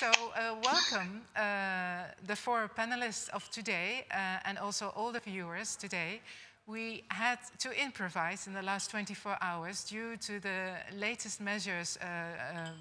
Welcome the four panelists of today and also all the viewers today. We had to improvise in the last 24 hours due to the latest measures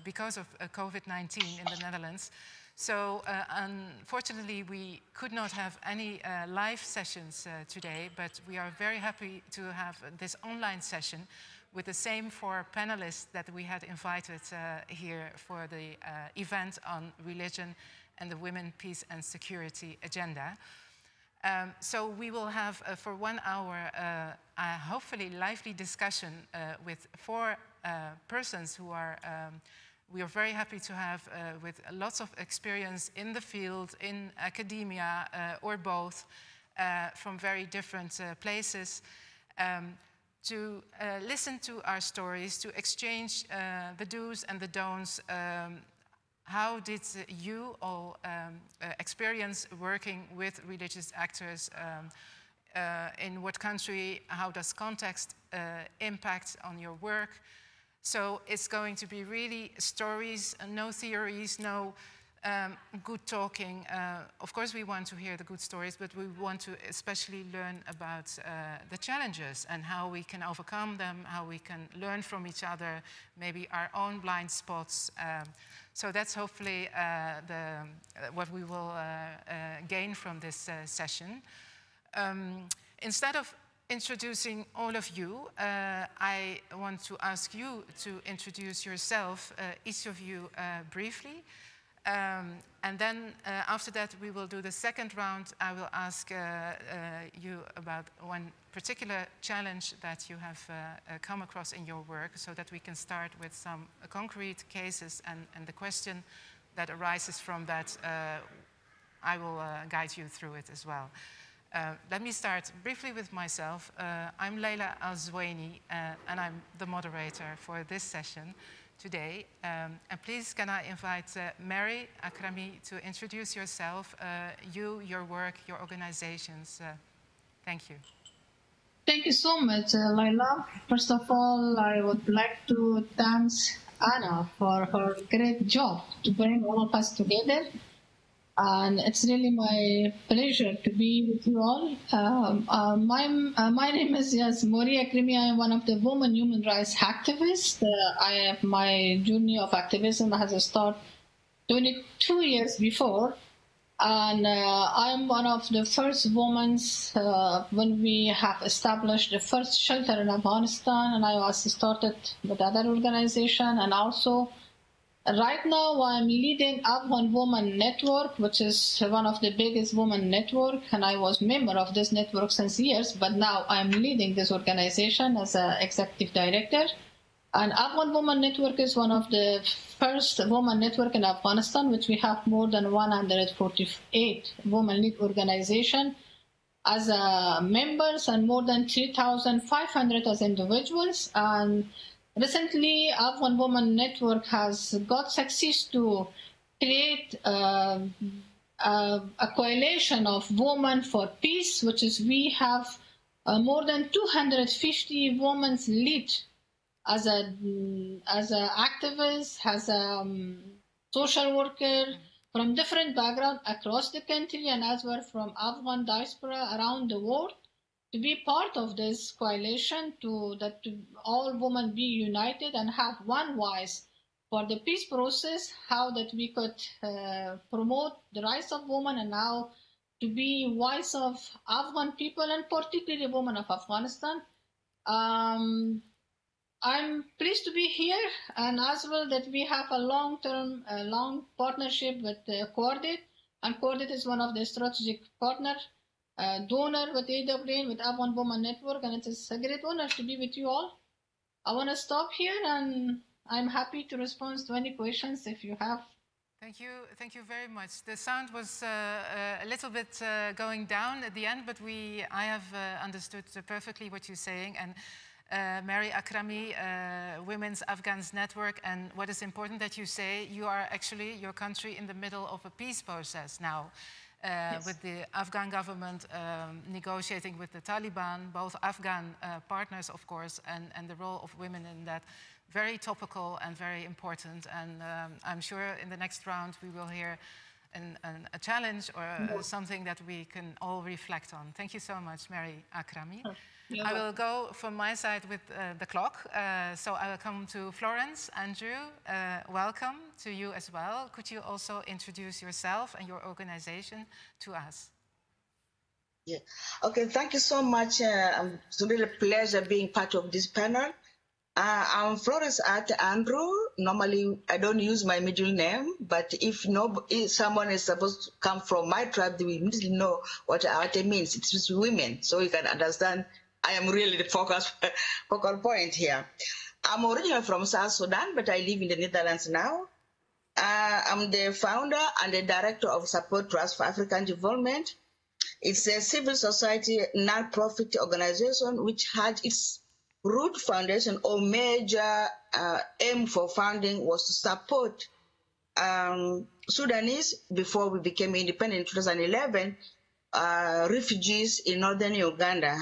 because of COVID-19 in the Netherlands. So unfortunately, we could not have any live sessions today, but we are very happy to have this online session with the same four panelists that we had invited here for the event on religion and the Women, Peace and Security agenda. So we will have for 1 hour a hopefully lively discussion with four persons who are, we are very happy to have with lots of experience in the field, in academia or both, from very different places. To listen to our stories, to exchange the do's and the don'ts. How did you all experience working with religious actors? In what country? How does context impact on your work? So it's going to be really stories, no theories, no good talking. Of course, we want to hear the good stories, but we want to especially learn about the challenges and how we can overcome them, how we can learn from each other, maybe our own blind spots. So that's hopefully what we will gain from this session. Instead of introducing all of you, I want to ask you to introduce yourself, each of you briefly. And then after that, we will do the second round. I will ask you about one particular challenge that you have come across in your work so that we can start with some concrete cases and the question that arises from that. I will guide you through it as well. Let me start briefly with myself. I'm Laila al-Zwaini, and I'm the moderator for this session today. And please, can I invite Mary, Akrami, to introduce yourself, you, your work, your organizations. Thank you. Thank you so much, Laila. First of all, I would like to thank Anna for her great job to bring all of us together. And it's really my pleasure to be with you all. My name is Mori Akrami. I am one of the women human rights activists. My journey of activism has started 22 years before. And I'm one of the first women when we have established the first shelter in Afghanistan. And I was started with other organization, and also right now, I'm leading Afghan Women Network, which is one of the biggest women network, and I was member of this network since years, but now I'm leading this organization as an executive director. And Afghan Women Network is one of the first women network in Afghanistan, which we have more than 148 women-led organization as members and more than 3,500 as individuals. And recently, Afghan Women Network has got success to create a coalition of women for peace, which is we have more than 250 women lead as a activist, as a social worker from different backgrounds across the country, and as well from Afghan diaspora around the world, to be part of this coalition, to all women be united and have one voice for the peace process, how that we could promote the rights of women, and now to be voice of Afghan people and particularly women of Afghanistan. I'm pleased to be here, and as well that we have a long-term, long partnership with Cordaid, and Cordaid is one of the strategic partners. Donor with AWN, with Afghan Women Network, and it is a great honor to be with you all. I want to stop here, and I'm happy to respond to any questions if you have. Thank you very much. The sound was a little bit going down at the end, but I have understood perfectly what you're saying. And Mary Akrami, Women's Afghans Network, and what is important that you say, you are actually, your country, in the middle of a peace process now. Yes. With the Afghan government negotiating with the Taliban, both Afghan partners, of course, and the role of women in that. very topical and very important. And I'm sure in the next round we will hear a challenge or something that we can all reflect on. Thank you so much, Mary Akrami. I will go from my side with the clock. So I will come to Florence Andrew. Welcome to you as well. Could you also introduce yourself and your organization to us? Yeah. Okay, thank you so much. It's really a pleasure being part of this panel. I'm Florence Andrew. Normally, I don't use my middle name, but if someone is supposed to come from my tribe, they will immediately know what Arte means. It's just women, so you can understand. I am really the focal point here. I'm originally from South Sudan, but I live in the Netherlands now. I'm the founder and the director of Support Trust for African Development. It's a civil society non-profit organization which had its root foundation or major aim for founding was to support Sudanese before we became independent in 2011, refugees in northern Uganda.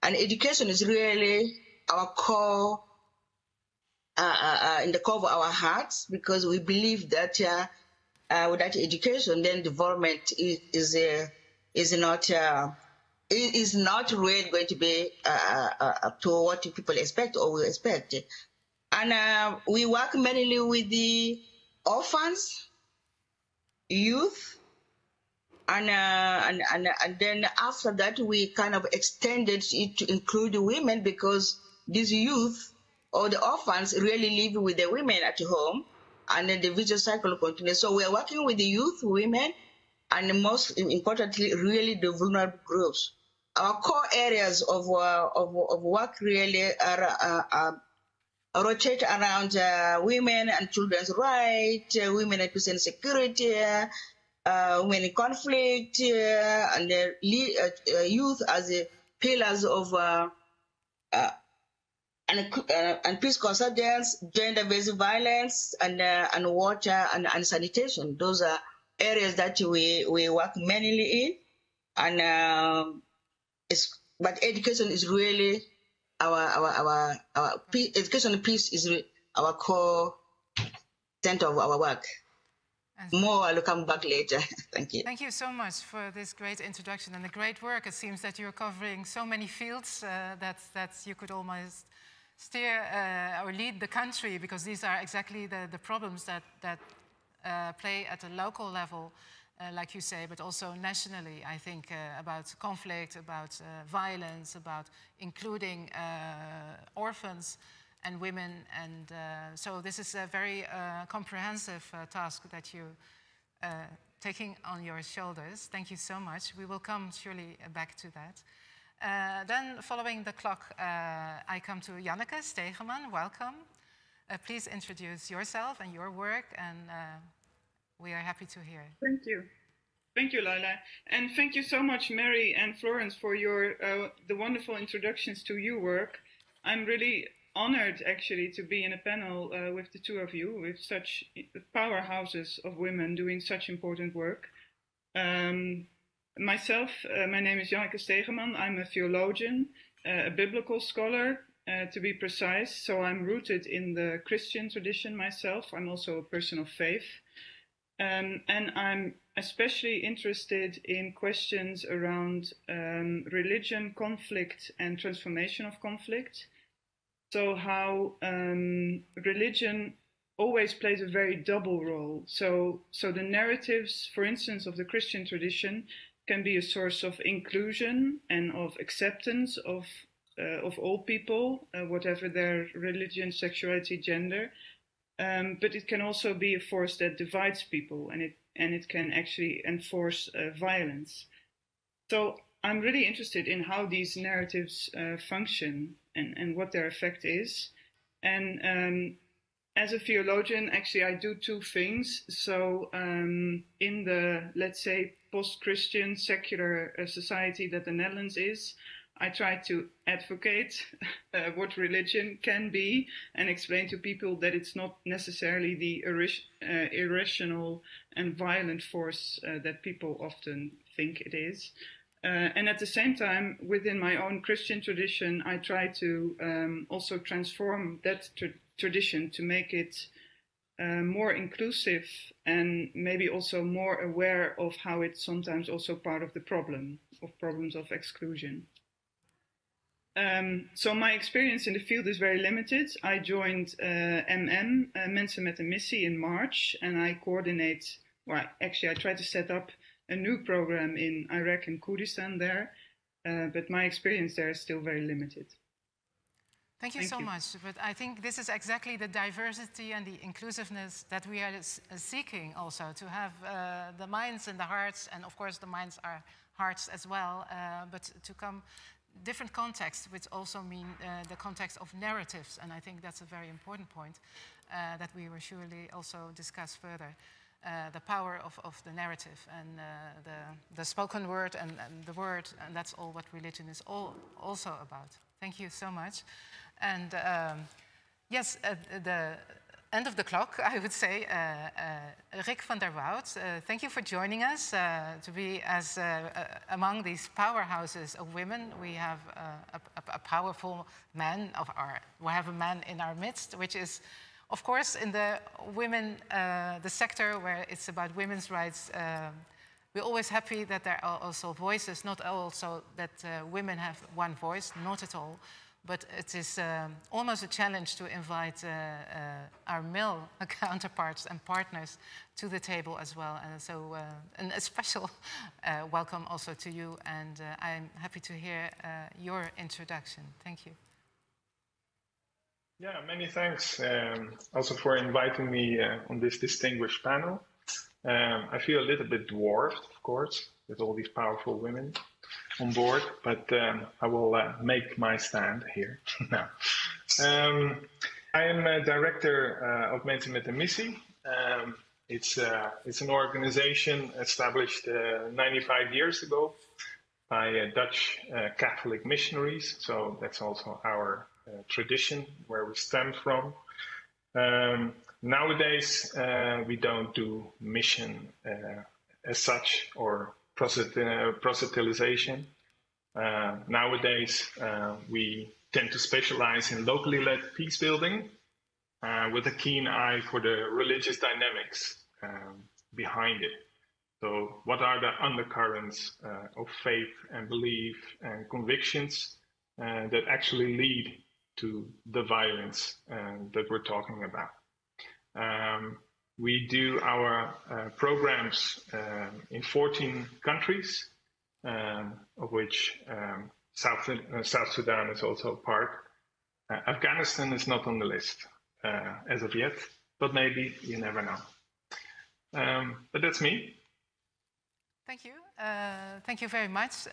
And education is really our core, in the core of our hearts, because we believe that without education, then development is not really going to be to what people expect or we expect. And we work mainly with the orphans, youth, and then after that we kind of extended it to include the women, because these youth or the orphans really live with the women at home, and then the vicious cycle continues. So we are working with the youth, women, and most importantly, really the vulnerable groups. Our core areas of work really rotate around women and children's rights, women and peace and security, women in conflict, and youth as pillars of and peace consultants, gender-based violence, and water and sanitation. Those are areas that we work mainly in, and but education is really our education and peace is our core center of our work. More, I'll come back later. Thank you. Thank you so much for this great introduction and the great work. It seems that you're covering so many fields that you could almost steer or lead the country, because these are exactly the problems that play at a local level, like you say, but also nationally. I think about conflict, about violence, about including orphans and women, and so this is a very comprehensive task that you're taking on your shoulders. Thank you so much. We will come surely back to that. Then, following the clock, I come to Janneke Stegeman. Welcome. Please introduce yourself and your work, and we are happy to hear. Thank you. Thank you, Laila. And thank you so much, Mary and Florence, for your the wonderful introductions to your work. I'm really honored, actually, to be in a panel with the two of you, with such powerhouses of women doing such important work. Myself, my name is Janneke Stegeman. I'm a theologian, a biblical scholar, to be precise. So I'm rooted in the Christian tradition myself. I'm also a person of faith. And I'm especially interested in questions around religion, conflict, and transformation of conflict. So how religion always plays a very double role. So the narratives, for instance, of the Christian tradition can be a source of inclusion and of acceptance of all people, whatever their religion, sexuality, gender. But it can also be a force that divides people, and it can actually enforce violence. So I'm really interested in how these narratives function and what their effect is. And as a theologian, actually, I do two things. So in the, let's say, post-Christian secular society that the Netherlands is, I try to advocate what religion can be and explain to people that it's not necessarily the irrational and violent force that people often think it is. And at the same time, within my own Christian tradition, I try to also transform that tradition to make it more inclusive and maybe also more aware of how it's sometimes also part of the problems of exclusion. So my experience in the field is very limited. I joined Mensen, Missie in March, and I coordinate, well, actually I tried to set up a new program in Iraq and Kurdistan there, but my experience there is still very limited. Thank you so much. But I think this is exactly the diversity and the inclusiveness that we are seeking also, to have the minds and the hearts, and of course the minds are hearts as well, but to come different contexts, which also mean the context of narratives. And I think that's a very important point that we will surely also discuss further. The power of the narrative and the spoken word and the word, and that's all what religion is also about. Thank you so much. And yes, the end of the clock, I would say, Rick van der Woud, thank you for joining us to be as among these powerhouses of women. We have a powerful man we have a man in our midst, which is, of course, in the women, the sector where it's about women's rights. We're always happy that there are also voices, not also that women have one voice, not at all. But it is almost a challenge to invite our male counterparts and partners to the table as well. And so a special welcome also to you. And I'm happy to hear your introduction. Thank you. Yeah, many thanks also for inviting me on this distinguished panel. I feel a little bit dwarfed, of course, with all these powerful women on board, but I will make my stand here now. I am a director of Mensen met een Missie. It's an organization established 95 years ago by Dutch Catholic missionaries, so that's also our tradition where we stem from. Nowadays, we don't do mission as such or proselytization. Nowadays, we tend to specialize in locally led peace building with a keen eye for the religious dynamics behind it. So what are the undercurrents of faith and belief and convictions that actually lead to the violence that we're talking about? We do our programs in 14 countries, of which South Sudan is also a part. Afghanistan is not on the list as of yet, but maybe, you never know. But that's me. Thank you. Thank you very much.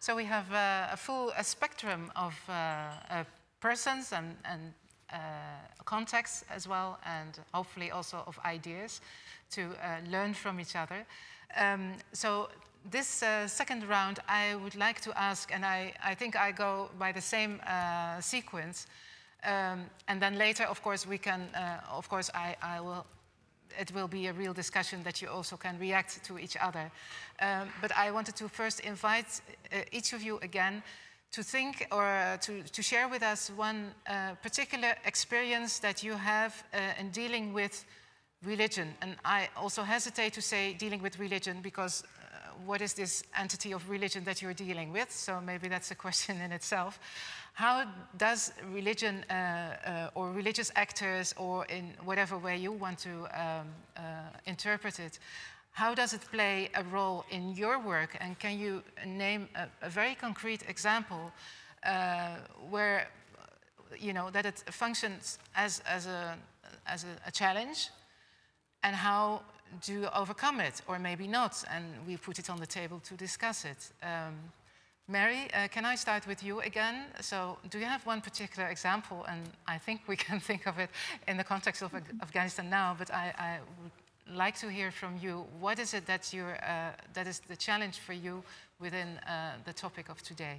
So we have a full spectrum of persons and contexts as well, and hopefully also of ideas to learn from each other. So this second round, I would like to ask, and I think I go by the same sequence, and then later, of course, we can, of course, it will be a real discussion that you also can react to each other. But I wanted to first invite each of you again to think or to share with us one particular experience that you have in dealing with religion. And I also hesitate to say dealing with religion because what is this entity of religion that you're dealing with? So maybe that's a question in itself. How does religion or religious actors, or in whatever way you want to interpret it, how does it play a role in your work? And can you name a very concrete example where, you know, that it functions as a challenge, and how do you overcome it, or maybe not? And we put it on the table to discuss it. Mary, can I start with you again? So do you have one particular example? And I think we can think of it in the context of Afghanistan now, but I would like to hear from you. What is it that that is the challenge for you within the topic of today?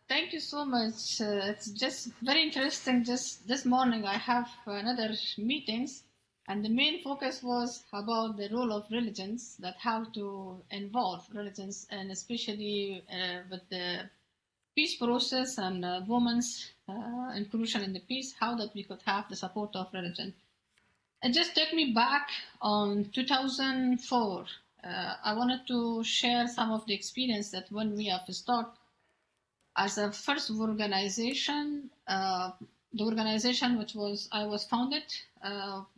Thank you so much. It's just very interesting. Just this morning I have another meetings, and the main focus was about the role of religions, that how to involve religions, and especially with the peace process and women's inclusion in the peace, how that we could have the support of religion. And just take me back on 2004. I wanted to share some of the experience that when we have started as a first organization, the organization which I was founded,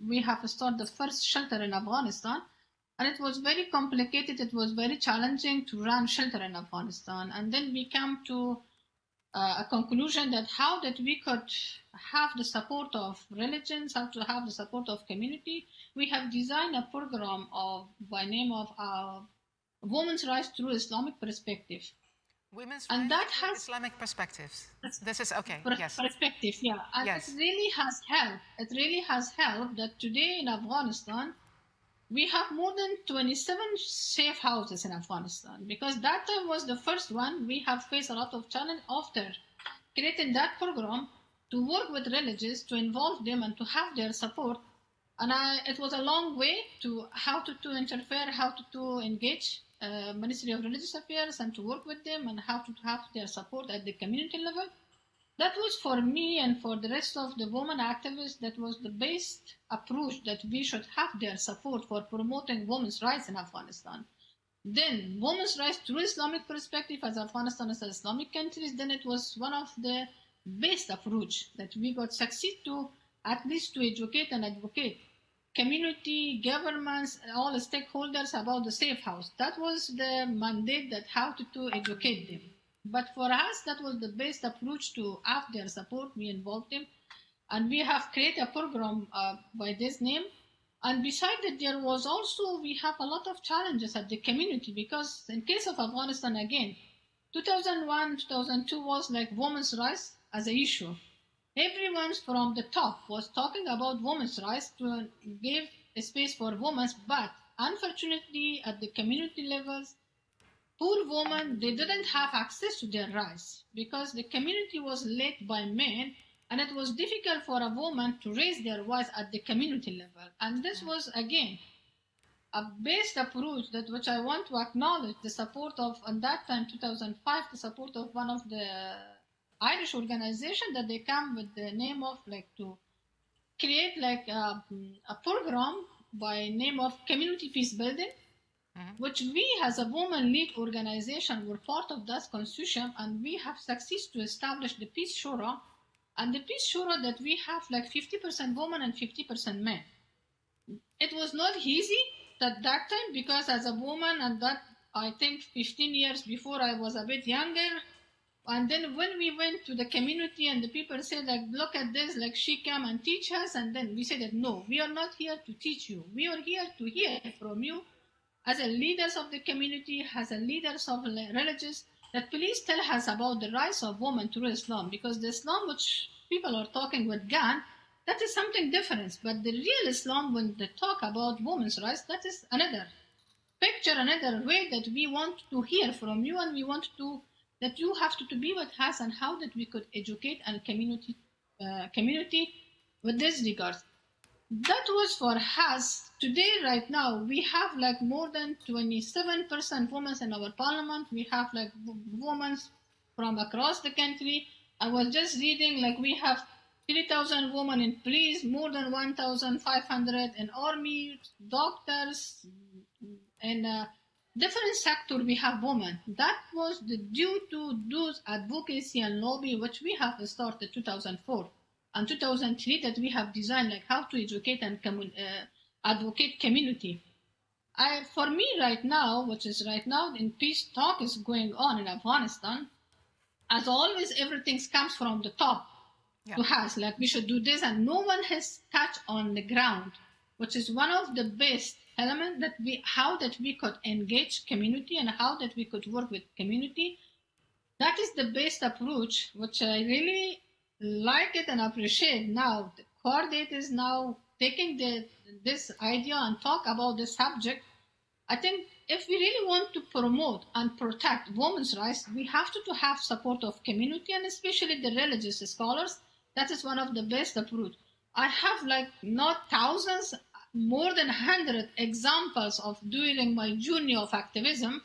we have started the first shelter in Afghanistan, and it was very complicated. It was very challenging to run shelter in Afghanistan, and then we came to a conclusion that how that we could have the support of religions, how to have the support of community. We have designed a program by name of Women's Rights Through Islamic Perspective. Women's and rights that through has Islamic perspectives. This is okay. Yes. Perspective, yeah. And yes. It really has helped. It really has helped that today in Afghanistan, we have more than 27 safe houses in Afghanistan, because that time was the first one. We have faced a lot of challenge after creating that program to work with religions, to involve them and to have their support. And it was a long way to how to interfere, how to engage Ministry of Religious Affairs and to work with them and how to have their support at the community level. That was for me and for the rest of the women activists, that was the best approach, that we should have their support for promoting women's rights in Afghanistan. Then women's rights through Islamic perspective, as Afghanistan is an Islamic country, then it was one of the best approach that we got succeed to, at least to educate and advocate community, governments, all stakeholders about the safe house. That was the mandate, that how to educate them. But for us, that was the best approach to have their support. We involved them, and we have created a program by this name. And besides that, there was also, we have a lot of challenges at the community, because in case of Afghanistan, again, 2001, 2002 was like women's rights as an issue. Everyone from the top was talking about women's rights to give a space for women, but unfortunately at the community levels, poor women, they didn't have access to their rights because the community was led by men, and it was difficult for a woman to raise their voice at the community level. And this was, again, a best approach that which I want to acknowledge the support of, at that time, 2005, the support of one of the Irish organization, that they come with the name of to create a program by name of Community Peace Building, which we as a woman lead organization were part of that consortium, and we have succeeded to establish the Peace Shura. And the Peace Shura that we have 50% women and 50% men. It was not easy at that time, because as a woman, and that I think 15 years before I was a bit younger. And then when we went to the community and the people said, look at this, she came and teach us. And then we said that, no, we are not here to teach you. We are here to hear from you as a leaders of the community, as a leaders of religions, that please tell us about the rights of women through Islam, because the Islam which people are talking with Gan, that is something different. But the real Islam, when they talk about women's rights, that is another picture, another way that we want to hear from you, and we want to that you have to be with us, and how that we could educate and community with this regard. That was for us. Today, right now, we have more than 27% women in our parliament. We have women from across the country. I was just reading, we have 3,000 women in police, more than 1,500 in army, doctors, and different sector we have women. That was due to those advocacy and lobby which we have started 2004 and 2003, that we have designed how to educate and advocate community. For me right now, which is right now in peace talk is going on in Afghanistan, as always, everything comes from the top to us, we should do this, and no one has touched on the ground, which is one of the best element that how we could engage community and how that we could work with community. That is the best approach, which I really like it and appreciate. Now, the Cordaid is now taking this idea and talk about this subject. I think if we really want to promote and protect women's rights, we have to have support of community, and especially the religious scholars. That is one of the best approach. I have not thousands, more than 100 examples of during my journey of activism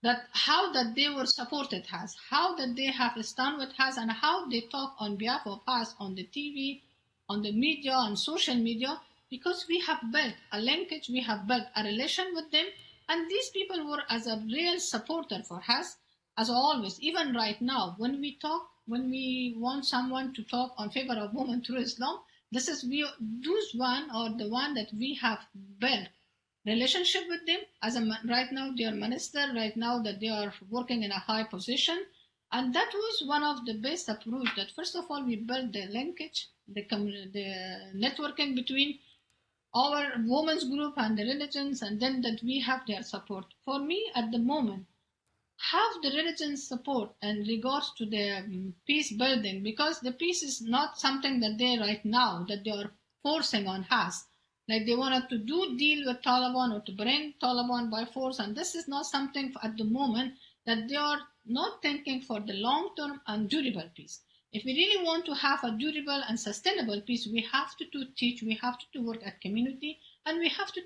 that how that they were supported us, how that they have stand with us, and how they talk on behalf of us on the TV, on the media, on social media, because we have built a linkage, we have built a relation with them, and these people were as a real supporter for us, as always. Even right now, when we talk, when we want someone to talk on favor of women through Islam, this is those one or the one that we have built relationship with them. Right now they are minister, right now that they are working in a high position, and that was one of the best approach. That first of all we built the linkage, the networking between our women's group and the religions, and then that we have their support. For me, at the moment, have the religions support in regards to the peace building, because the peace is not something that they right now that they are forcing on us. Like they wanted to deal with Taliban or to bring Taliban by force, and this is not something at the moment that they are not thinking for the long-term and durable peace. If we really want to have a durable and sustainable peace, we have to teach, we have to work at community, and we have to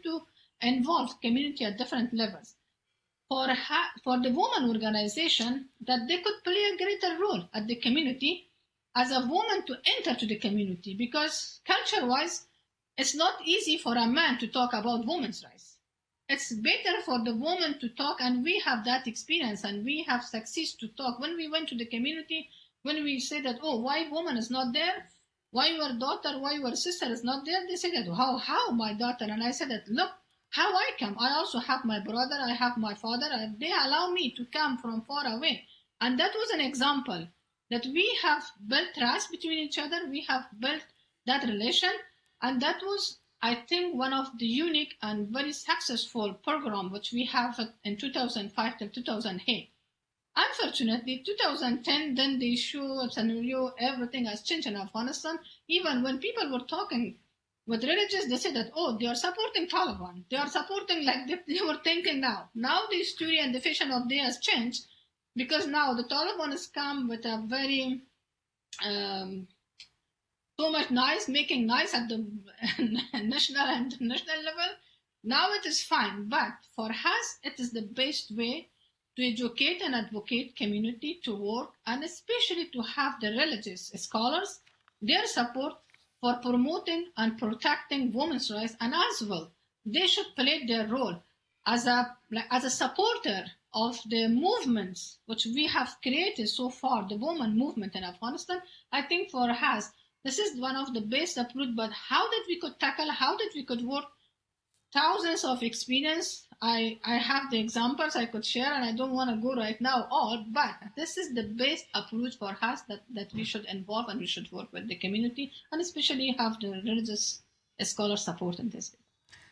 involve community at different levels. For the woman organization, that they could play a greater role at the community as a woman to enter to the community, because culture-wise, it's not easy for a man to talk about women's rights. It's better for the woman to talk, and we have that experience, and we have success to talk. When we went to the community, when we say that, oh, why woman is not there? Why your daughter, why your sister is not there? They say that, how my daughter? And I said that, look, how I come. I also have my brother, I have my father. They allow me to come from far away. And that was an example that we have built trust between each other. We have built that relation. And that was, I think, one of the unique and very successful program which we have in 2005 to 2008. Unfortunately, 2010, then the issue, scenario, everything has changed in Afghanistan. Even when people were talking with religious, they said that, oh, they are supporting Taliban. They are supporting like they were thinking now. Now the story and the vision of they has changed, because now the Taliban has come with a very so much nice, making nice at the national and international level. Now it is fine, but for us, it is the best way to educate and advocate community to work, and especially to have the religious scholars, their support for promoting and protecting women's rights, and as well, they should play their role as a supporter of the movements which we have created so far, the women movement in Afghanistan. I think for us, this is one of the best approach, but how that we could tackle, how that we could work, thousands of experience. I have the examples I could share, and I don't want to go right now all, but this is the best approach for us that we should involve, and we should work with the community, and especially have the religious scholar support in this.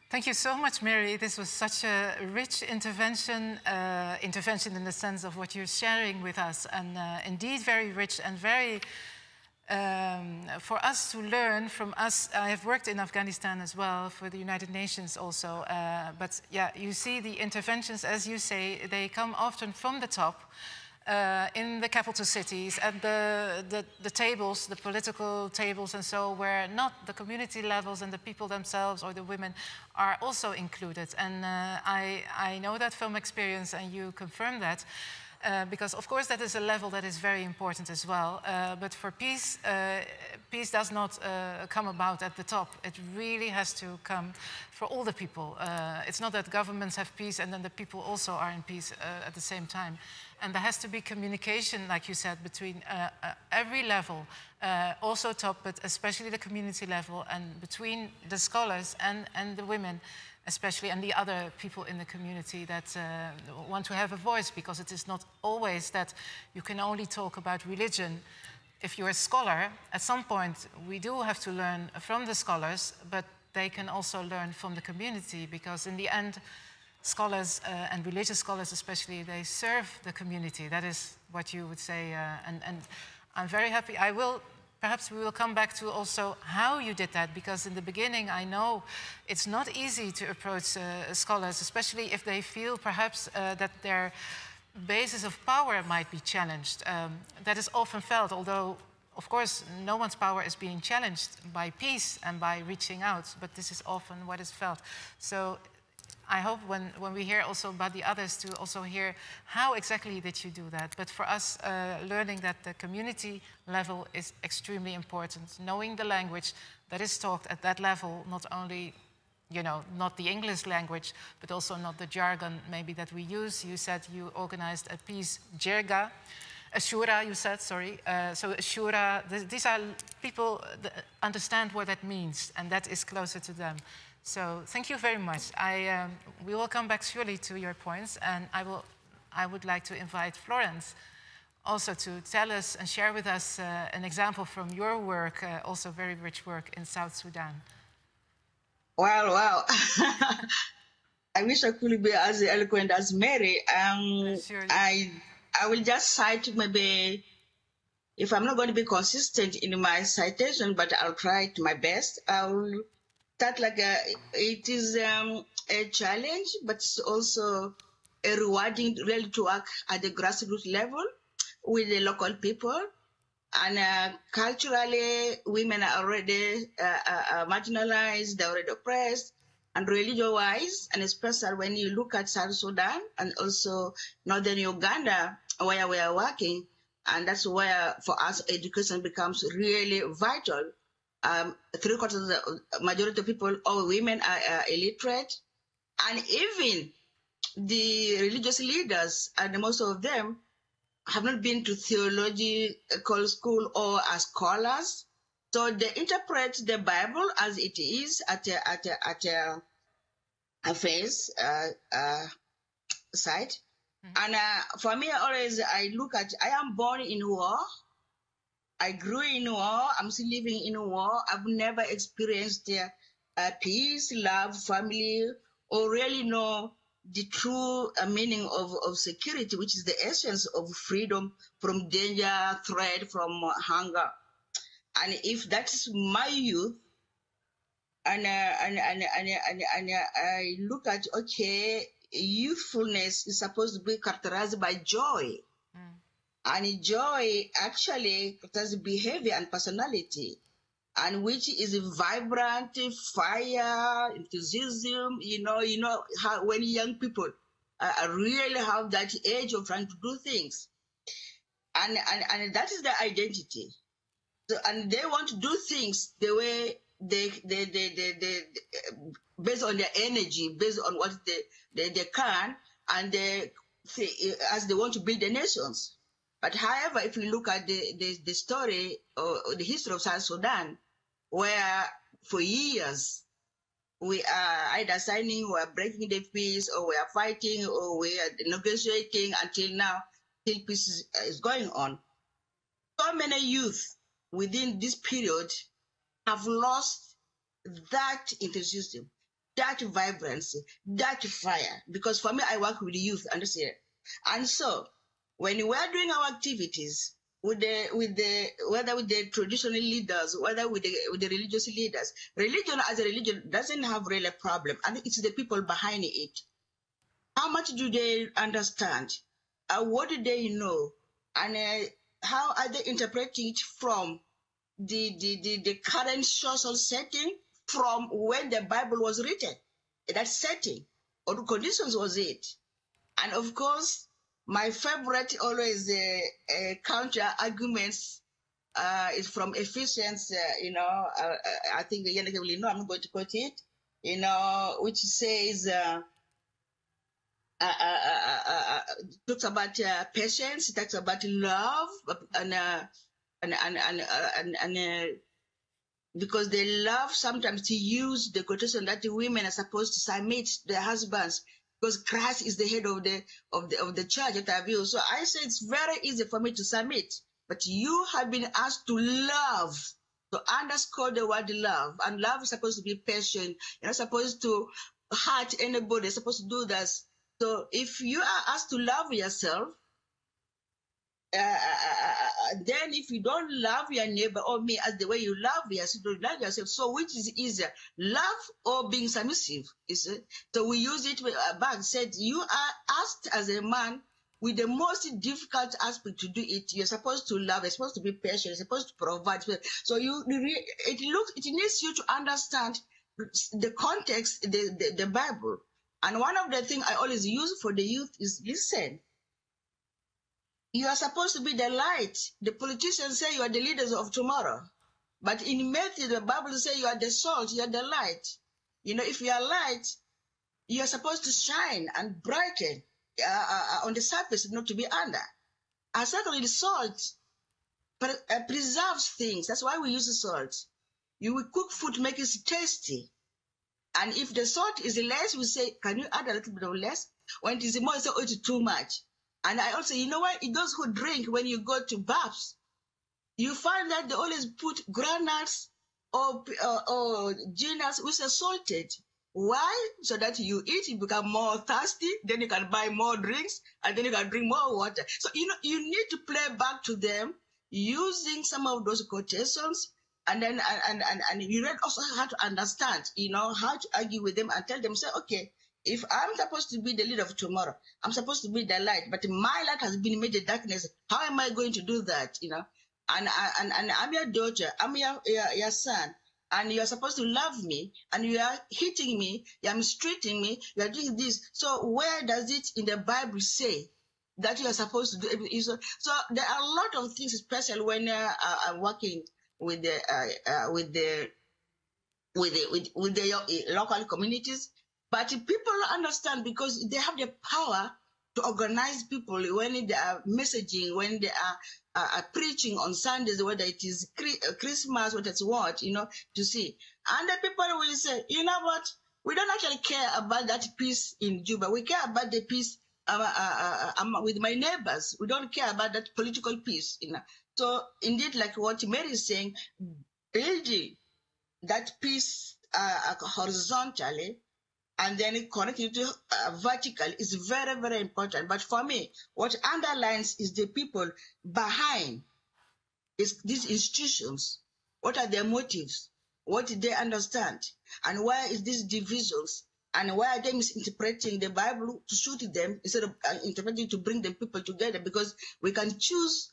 Thank you so much, Mary. This was such a rich intervention in the sense of what you're sharing with us, and indeed very rich and very for us to learn from us. I have worked in Afghanistan as well, for the United Nations also, but yeah, you see the interventions, as you say, they come often from the top, in the capital cities, and the tables, the political tables and so, where not the community levels and the people themselves or the women are also included. And I know that from experience, and you confirm that. Because of course that is a level that is very important as well. But for peace, peace does not come about at the top. It really has to come for all the people. It's not that governments have peace and then the people also are in peace at the same time. And there has to be communication, like you said, between every level, also top, but especially the community level, and between the scholars and the women, especially, and the other people in the community that want to have a voice, because it is not always that you can only talk about religion. If you're a scholar, at some point we do have to learn from the scholars, but they can also learn from the community, because in the end, scholars and religious scholars especially, they serve the community. That is what you would say, and I'm very happy. Perhaps we will come back to also how you did that, because in the beginning I know it's not easy to approach scholars, especially if they feel perhaps that their basis of power might be challenged. That is often felt, although of course no one's power is being challenged by peace and by reaching out, but this is often what is felt. So I hope when we hear also about the others to also hear how exactly did you do that. But for us, learning that the community level is extremely important. Knowing the language that is talked at that level, not only, you know, not the English language, but also not the jargon maybe that we use. You said you organized a peace jirga. Ashura, you said, sorry. So Ashura, these are people that understand what that means, and that is closer to them. So thank you very much. We will come back surely to your points, and I would like to invite Florence also to tell us and share with us an example from your work, also very rich work in South Sudan. Well, wow. I wish I could be as eloquent as Mary. I will just cite maybe, if I'm not going to be consistent in my citation, but I'll try my best. I'll start like it is a challenge, but it's also a rewarding really to work at the grassroots level with the local people. And culturally, women are already marginalized, they're already oppressed, and religion-wise, and especially when you look at South Sudan and also northern Uganda, where we are working, and that's where, for us, education becomes really vital. 3/4 of the majority of people, all women, are illiterate, and even the religious leaders, and most of them, have not been to theological school or as scholars, so they interpret the Bible as it is at a face side. And for me, always I look at, I am born in war, I grew in war, I'm still living in war. I've never experienced peace, love, family, or really know the true meaning of security, which is the essence of freedom from danger, threat, from hunger. And if that's my youth, and I look at, okay, youthfulness is supposed to be characterized by joy. And joy actually characterizes behavior and personality, and which is vibrant, fire, enthusiasm. You know how when young people really have that age of trying to do things, and that is their identity. So, and they want to do things the way they based on their energy, based on what they can, and as they want to build the nations. But however, if you look at the story or the history of South Sudan, where for years we are either signing or breaking the peace, or we are fighting, or we are negotiating until now, till peace is going on. So many youth within this period have lost that enthusiasm, that vibrancy, that fire. Because for me, I work with the youth, understand? And so when we are doing our activities whether with the traditional leaders, whether with the religious leaders, religion as a religion doesn't have really a problem, and it's the people behind it. How much do they understand? What do they know? And how are they interpreting it from the current social setting, from when the Bible was written, that setting, or the conditions was it? And of course, my favorite always counter arguments is from Ephesians, I think Janneke will know, I'm not going to quote it, which says, talks about patience, talks about love, and because they love sometimes to use the quotation that the women are supposed to submit to their husbands, because Christ is the head of the church at our view. So I say it's very easy for me to submit, but you have been asked to love, to underscore the word love, and love is supposed to be patient. You're not supposed to hurt anybody. You're supposed to do that. So if you are asked to love yourself, then if you don't love your neighbor or me as the way you love yourself, you don't love yourself. So which is easier, love or being submissive? So we use it back, said you are asked as a man with the most difficult aspect to do it. You're supposed to love, you're supposed to be patient, you're supposed to provide. So it needs you to understand the context, the Bible. And one of the things I always use for the youth is, listen, you are supposed to be the light. The politicians say you are the leaders of tomorrow. But in Matthew, the Bible says you are the salt, you are the light. You know, if you are light, you are supposed to shine and brighten on the surface, not to be under. And secondly, the salt preserves things. That's why we use the salt. You will cook food, make it tasty. And if the salt is less, we say, can you add a little bit of less? When it is more, we say, oh, it's too much. And I also, you know what, those who drink, when you go to baths, you find that they always put granules or ginas which are salted. Why? So that you eat, you become more thirsty, then you can buy more drinks, and then you can drink more water. So, you know, you need to play back to them using some of those quotations, and then and you need also how to understand, you know, how to argue with them and tell them, say, okay, if I'm supposed to be the leader of tomorrow, I'm supposed to be the light, but my light has been made the darkness. How am I going to do that? You know, and I'm your daughter, I'm your son, and you are supposed to love me, and you are hitting me, you are mistreating me, you are doing this. So where does it in the Bible say that you are supposed to do? So there are a lot of things, especially when I'm working with the local communities. But people understand because they have the power to organize people when they are messaging, when they are preaching on Sundays, whether it is Christmas, whether it's what, you know, to see. And the people will say, you know what, we don't actually care about that peace in Juba. We care about the peace with my neighbors. We don't care about that political peace, you know. So indeed, like what Mary is saying, building that peace horizontally and then connecting to vertical is very, very important. But for me, what underlines is the people behind these institutions. What are their motives? What did they understand? And why is these divisions? And why are they misinterpreting the Bible to suit them instead of interpreting to bring the people together? Because we can choose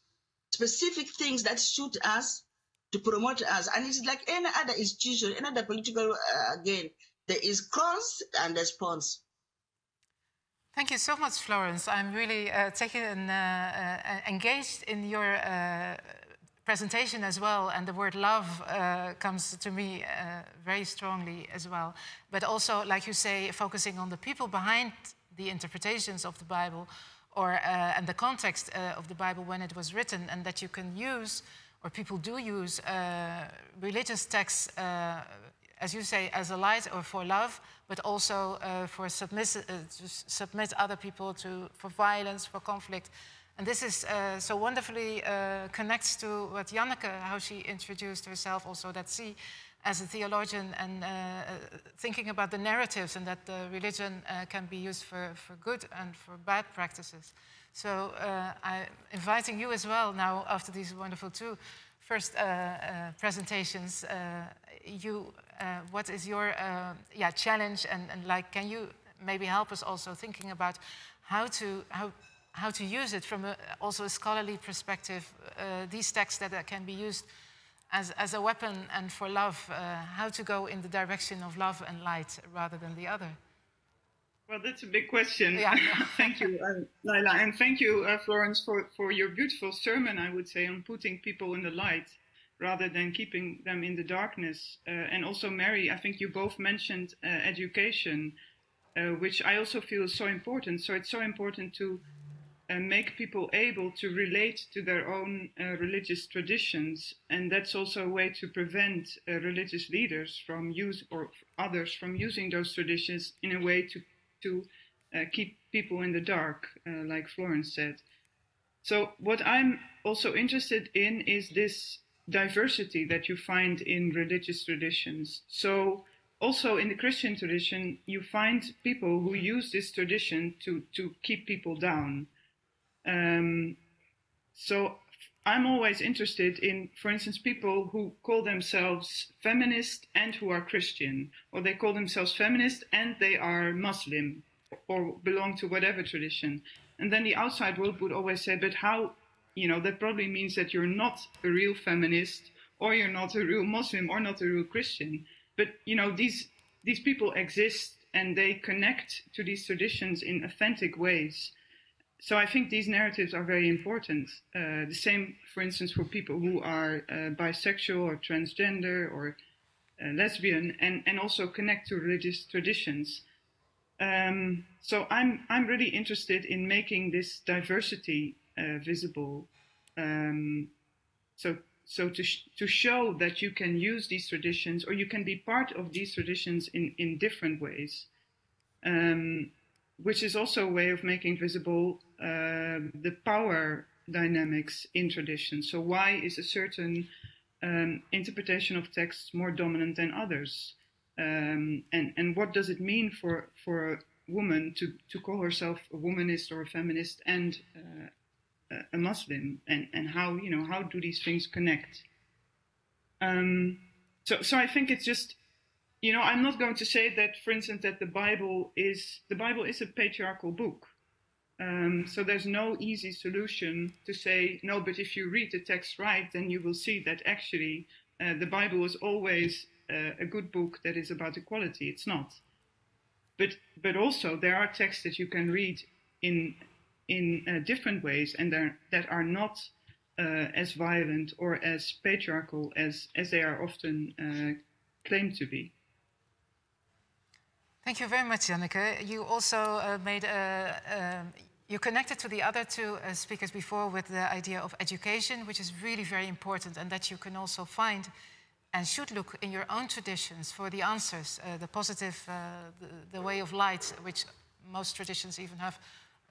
specific things that suit us to promote us. And it's like any other institution, any other political, again, there is cause and response. Thank you so much, Florence. I'm really engaged in your presentation as well, and the word love comes to me very strongly as well. But also, like you say, focusing on the people behind the interpretations of the Bible, or and the context of the Bible when it was written, and that you can use, or people do use, religious texts, as you say, as a light or for love, but also for to submit other people for violence, for conflict. And this is so wonderfully connects to what Janneke, how she introduced herself, also that she, as a theologian, and thinking about the narratives, and that religion can be used for good and for bad practices. So I'm inviting you as well now, after these wonderful first presentations, what is your challenge, and like, can you maybe help us also thinking about how to use it from also a scholarly perspective, these texts that can be used as a weapon and for love, how to go in the direction of love and light rather than the other? Well, that's a big question. Yeah. Thank you, Laila, and thank you, Florence, for your beautiful sermon, I would say, on putting people in the light rather than keeping them in the darkness. And also, Mary, I think you both mentioned education, which I also feel is so important. So it's so important to make people able to relate to their own religious traditions. And that's also a way to prevent religious leaders from or others from using those traditions in a way to keep people in the dark, like Florence said. So what I'm also interested in is this diversity that you find in religious traditions. So also in the Christian tradition, you find people who use this tradition to keep people down. So I'm always interested in, for instance, people who call themselves feminist and who are Christian, or they call themselves feminist and they are Muslim, or belong to whatever tradition. And then the outside world would always say, but how, that probably means that you're not a real feminist, or you're not a real Muslim, or not a real Christian. But, these people exist and they connect to these traditions in authentic ways. So I think these narratives are very important. The same, for instance, for people who are bisexual or transgender or lesbian, and also connect to religious traditions. So I'm really interested in making this diversity visible. So to show that you can use these traditions, or you can be part of these traditions in different ways, which is also a way of making visible the power dynamics in traditions. So why is a certain interpretation of texts more dominant than others? And what does it mean for a woman to call herself a womanist or a feminist and a Muslim, and how do these things connect? So I think it's just, I'm not going to say that, for instance, that the Bible is a patriarchal book. So there's no easy solution to say, no, but if you read the text right, then you will see that actually the Bible is always a good book that is about equality. It's not. But also there are texts that you can read in different ways, and that are not as violent or as patriarchal as they are often claimed to be. Thank you very much, Janneke. You also you connected to the other two speakers before with the idea of education, which is really very important, and that you can also find and should look in your own traditions for the answers, the positive, the way of light, which most traditions even have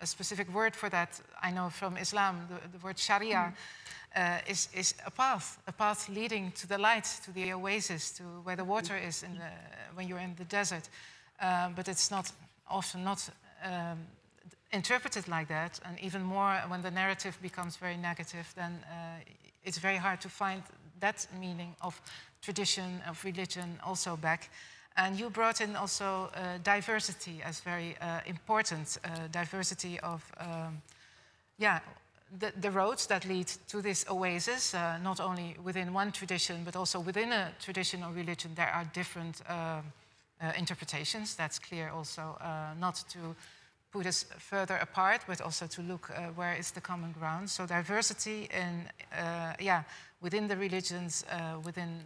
a specific word for that. I know from Islam, the word Sharia is a path leading to the light, to the oasis, to where the water is when you're in the desert. But it's often not interpreted like that, and even more when the narrative becomes very negative, then it's very hard to find that meaning of tradition, of religion also back. And you brought in also diversity as very important, diversity of, the roads that lead to this oasis, not only within one tradition, but also within a tradition or religion, there are different interpretations. That's clear also, not to put us further apart, but also to look where is the common ground. So diversity in, within the religions, within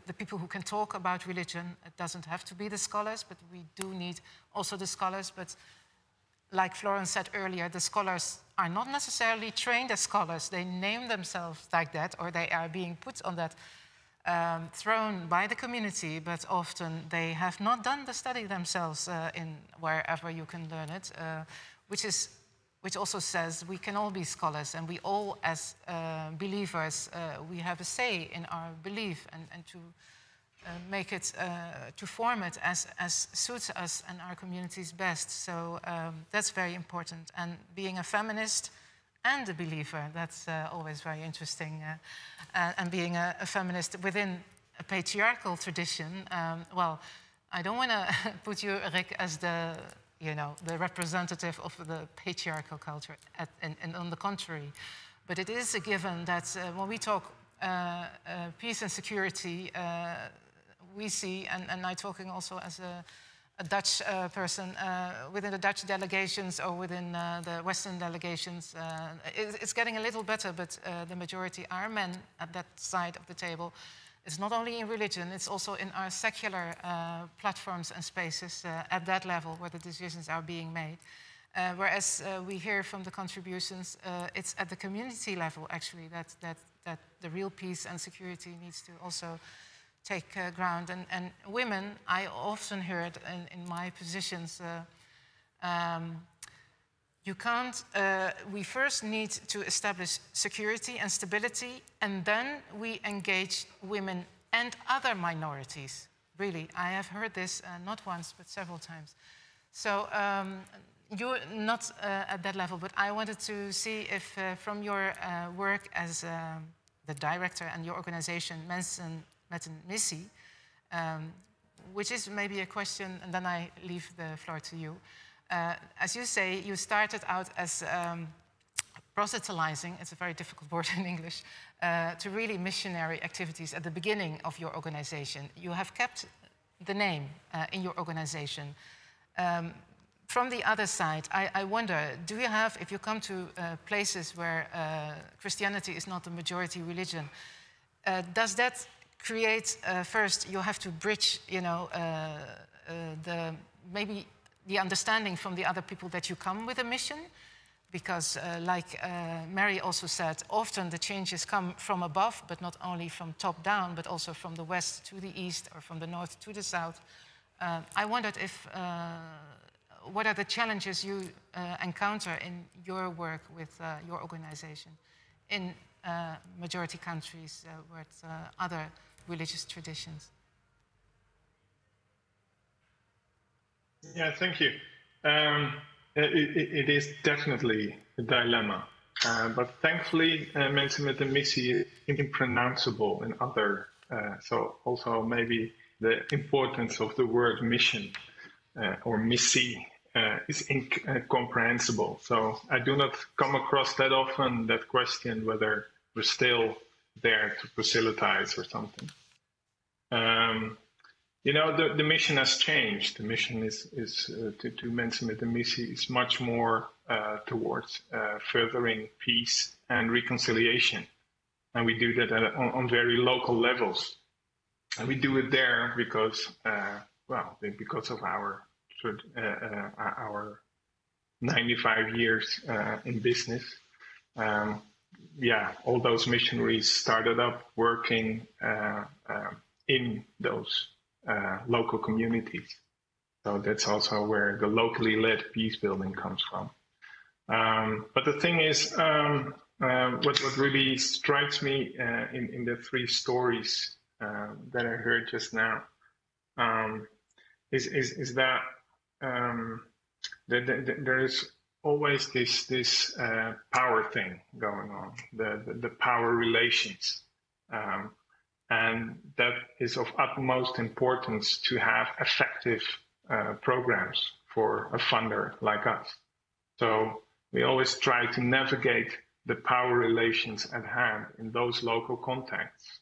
the people who can talk about religion. It doesn't have to be the scholars, but we do need also the scholars. But like Florence said earlier, the scholars are not necessarily trained as scholars. They name themselves like that, or they are being put on that throne by the community, but often they have not done the study themselves in wherever you can learn it, which also says we can all be scholars, and we all as believers, we have a say in our belief, and to make it, to form it as suits us and our communities best. So that's very important. And being a feminist and a believer, that's always very interesting. And being a feminist within a patriarchal tradition, well, I don't want to put you, Rick, as the representative of the patriarchal culture, and on the contrary. But it is a given that when we talk peace and security, we see, and I'm talking also as a Dutch person, within the Dutch delegations or within the Western delegations, it's getting a little better, but the majority are men at that side of the table. It's not only in religion, it's also in our secular platforms and spaces at that level where the decisions are being made. Whereas we hear from the contributions, it's at the community level, actually, that the real peace and security needs to also take ground. And women, I often heard in my positions, you can't, we first need to establish security and stability, and then we engage women and other minorities. Really, I have heard this not once, but several times. So you're not at that level, but I wanted to see if from your work as the director and your organization, Mensen, Missie, which is maybe a question, and then I leave the floor to you. As you say, you started out as proselytizing, it's a very difficult word in English, to really missionary activities at the beginning of your organization. You have kept the name in your organization. From the other side, I wonder, do you have, if you come to places where Christianity is not the majority religion, does that create, first you have to bridge, maybe the understanding from the other people that you come with a mission? Because like Mary also said, often the changes come from above, but not only from top down, but also from the west to the east or from the north to the south. I wondered if, what are the challenges you encounter in your work with your organization in majority countries with other religious traditions? Yeah, thank you. It is definitely a dilemma, but thankfully, Mensen met een missie is impronounceable in other. So also maybe the importance of the word mission or missie is incomprehensible. So I do not come across that often that question whether we're still there to proselytize or something. The mission has changed. The mission is to Mensen met een missie is much more towards furthering peace and reconciliation. And we do that on very local levels. And we do it there because, because of our 95 years in business. All those missionaries started up working in those local communities. So that's also where the locally led peace building comes from. But the thing is, what really strikes me in the three stories that I heard just now is that there is always this power thing going on, the power relations. And that is of utmost importance to have effective programs for a funder like us. So we always try to navigate the power relations at hand in those local contexts.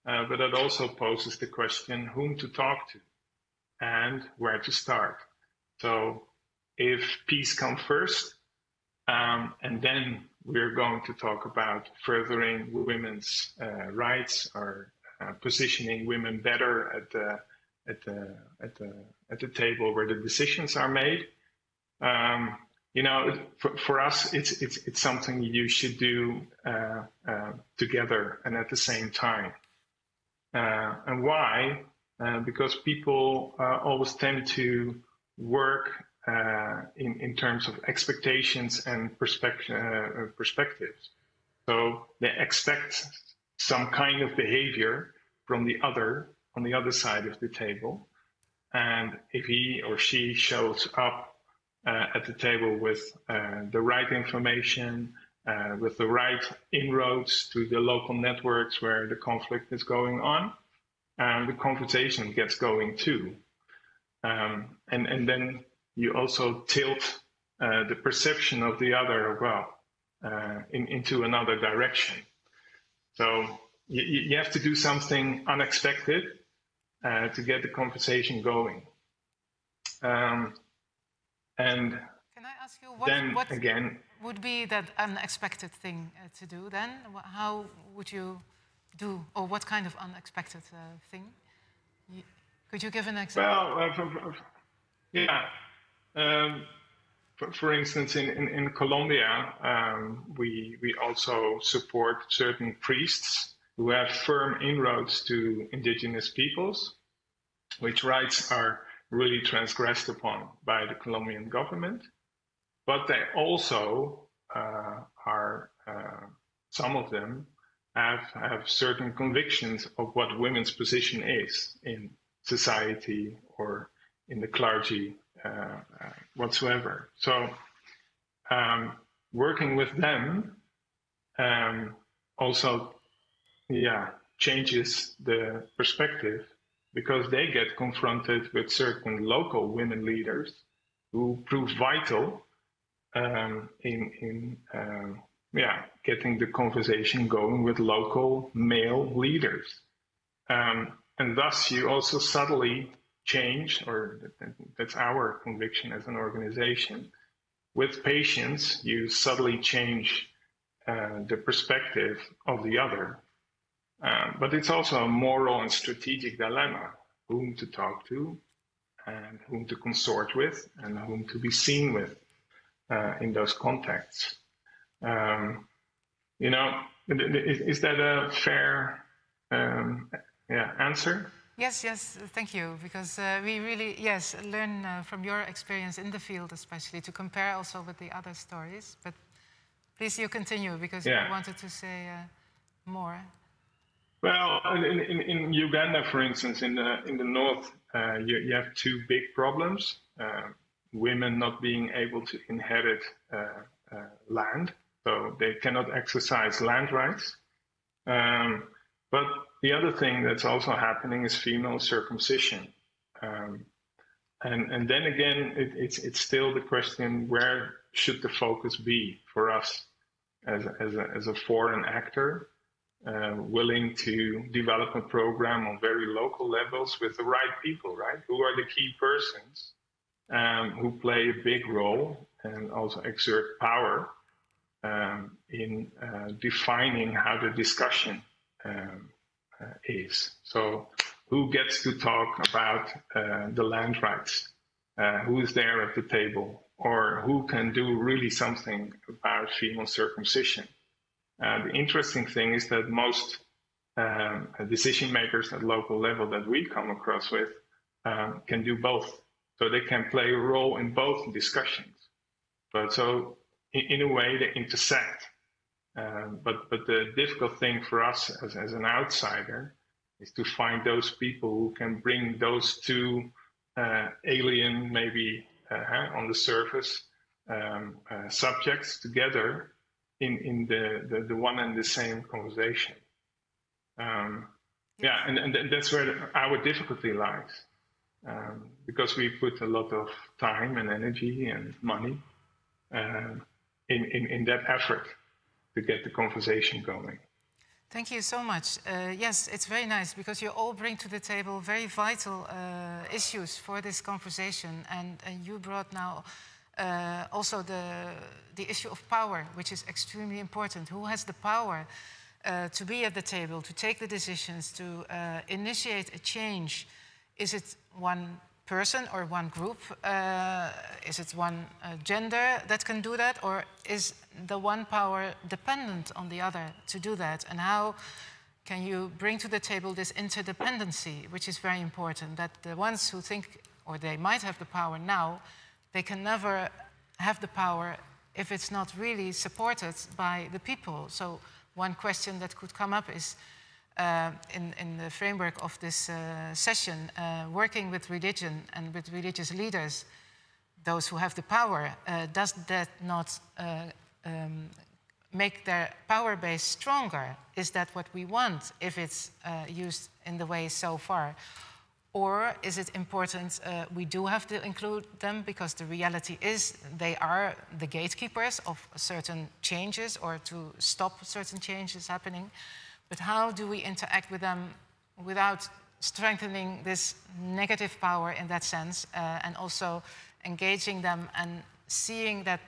But that also poses the question whom to talk to and where to start. So if peace comes first, and then we're going to talk about furthering women's rights or positioning women better at the table where the decisions are made. For us, it's something you should do together and at the same time. And why? Because people always tend to work in terms of expectations and perspectives. So they expect some kind of behavior from the other on the other side of the table. And if he or she shows up at the table with the right information, with the right inroads to the local networks where the conflict is going on, the conversation gets going too. And then you also tilt the perception of the other as well into another direction. So you have to do something unexpected to get the conversation going. And can I ask you what again would be that unexpected thing to do then? How would you do, or what kind of unexpected thing? Could you give an example? Well, for instance, in Colombia, we also support certain priests who have firm inroads to indigenous peoples, which rights are really transgressed upon by the Colombian government. But they also some of them have certain convictions of what women's position is in society or in the clergy whatsoever. So working with them also changes the perspective, because they get confronted with certain local women leaders who prove vital in getting the conversation going with local male leaders. And thus you also subtly change, or that's our conviction as an organization. With patience, you subtly change the perspective of the other. But it's also a moral and strategic dilemma: whom to talk to, and whom to consort with, and whom to be seen with in those contexts. You know, is that a fair answer? Yes, yes, thank you, because we really, yes, learn from your experience in the field, especially, to compare also with the other stories. But please, you continue, because you wanted to say more. Well, in Uganda, for instance, in the north, you have two big problems: women not being able to inherit land, so they cannot exercise land rights. But the other thing that's also happening is female circumcision. And then again, it's still the question: where should the focus be for us as a foreign actor, willing to develop a program on very local levels with the right people, right? Who are the key persons who play a big role and also exert power in defining how the discussion is. So who gets to talk about the land rights? Who is there at the table? Or who can do really something about female circumcision? The interesting thing is that most decision makers at local level that we come across with can do both. So they can play a role in both discussions. But so in a way they intersect. But the difficult thing for us as an outsider is to find those people who can bring those two alien, maybe on the surface, subjects together in the one and the same conversation. Yeah, and that's where our difficulty lies, because we put a lot of time and energy and money in that effort to get the conversation going. Thank you so much. Yes, it's very nice, because you all bring to the table very vital issues for this conversation, and you brought now also the issue of power, which is extremely important. Who has the power to be at the table, to take the decisions, to initiate a change? Is it one person or one group? Is it one gender that can do that? Or is the one power dependent on the other to do that? And how can you bring to the table this interdependency, which is very important, that the ones who think, or they might have the power now, they can never have the power if it's not really supported by the people. So one question that could come up is, in the framework of this session, working with religion and with religious leaders, those who have the power, does that not make their power base stronger? Is that what we want if it's used in the way so far? Or is it important we do have to include them, because the reality is they are the gatekeepers of certain changes or to stop certain changes happening? But how do we interact with them without strengthening this negative power in that sense, and also engaging them and seeing that,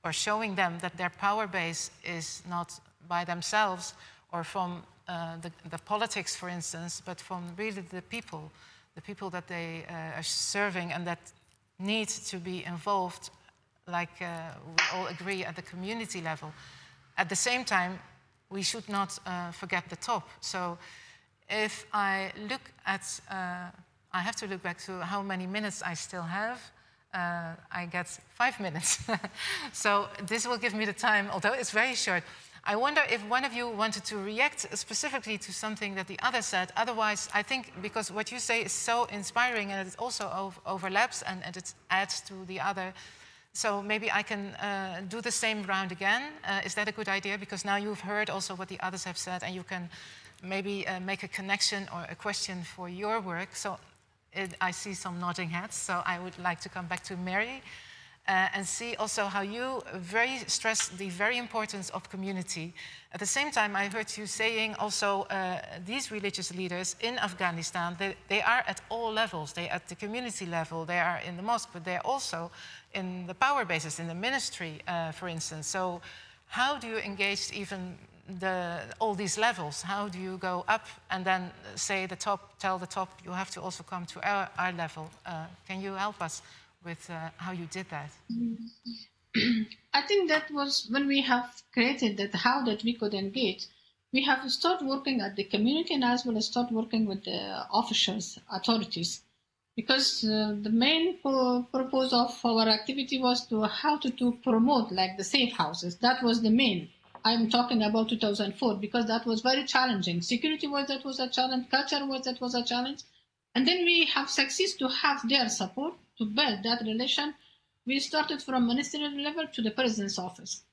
or showing them that their power base is not by themselves or from the politics, for instance, but from really the people that they are serving and that need to be involved, like we all agree, at the community level. At the same time, we should not forget the top. So if I look at, I have to look back to how many minutes I still have. I get 5 minutes. So this will give me the time, although it's very short. I wonder if one of you wanted to react specifically to something that the other said. Otherwise, I think, because what you say is so inspiring, and it also overlaps and it adds to the other. So maybe I can do the same round again. Is that a good idea? Because now you've heard also what the others have said, and you can maybe make a connection or a question for your work. So I see some nodding heads, so I would like to come back to Mary. and see also how you stress the very importance of community. At the same time, I heard you saying also these religious leaders in Afghanistan, they are at all levels. They are at the community level, they are in the mosque, but they're also in the power bases, in the ministry, for instance. So how do you engage even all these levels? How do you go up and then say tell the top, you have to also come to our level? Can you help us with how you did that? I think that was when we have created that, how that we could engage. We have to start working at the community and as well as start working with the officials, authorities. Because the main purpose of our activity was how to promote like the safe houses. That was the main. I'm talking about 2004 because that was very challenging. Security was a challenge, culture was a challenge. And then we have succeeded to have their support to build that relation. We started from ministerial level to the president's office.